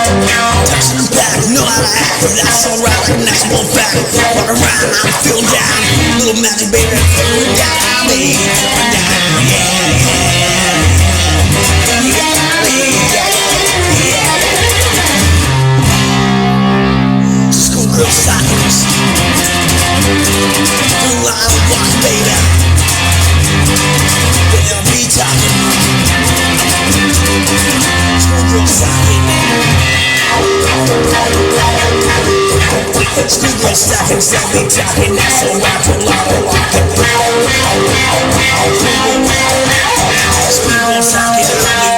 Touching the back, know how to act. That's alright, like next one back. Walk around, I'm feeling down. Little magic baby, feeling down, baby. Down, yeah, yeah. Schoolgirl stockings, blue line walk, baby. They'll be talking. Schoolgirl stockings, schoolgirl stockings, they'll be talking. That's a rock to lot of walking. Schoolgirl stockings, they'll be walking.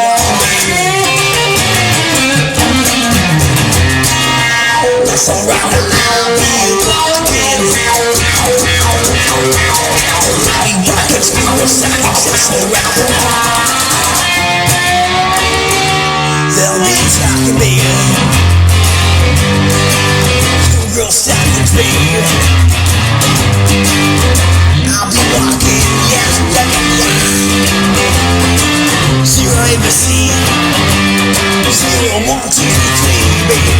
That's alright, I'll be walking. I'll be walking, schoolgirl stockings, that's alright. They'll be talking, baby. Schoolgirl stockings, baby. I'll be walking, yes, 0 ABC, 0 1 2 3, baby.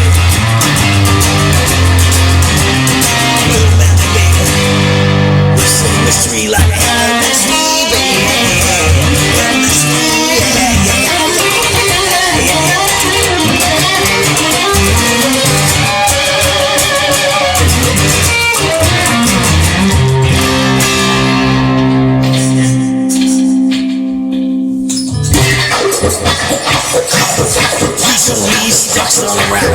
Little magic, baby. We're so mystery like LSD, baby. LSD, yeah, yeah. He's on these stocks all around.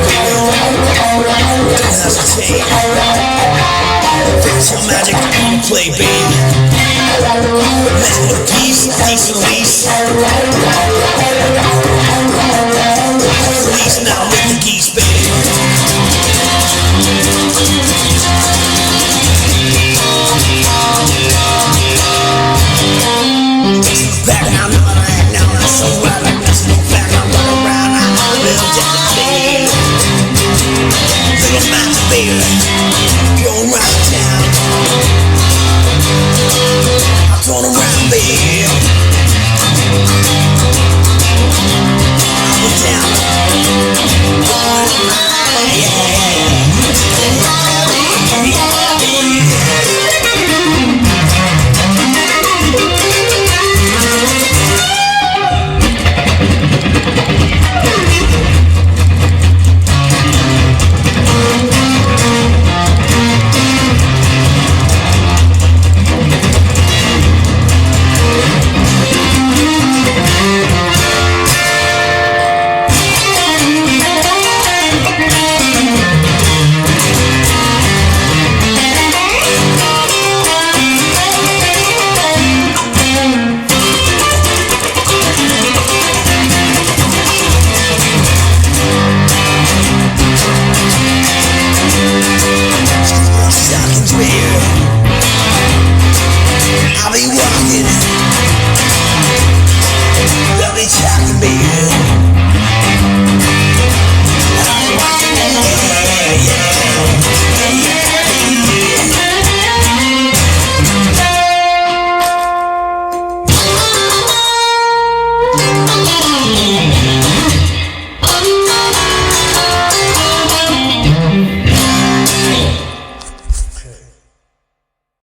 Don't hesitate. Fix your magic on play, baby. Man with geese, decent lease. Lease now with the geese, baby. Back now, know how to act now. That's so right, like that's no back. I'm running around, I'm real dead, baby. Little magic, baby.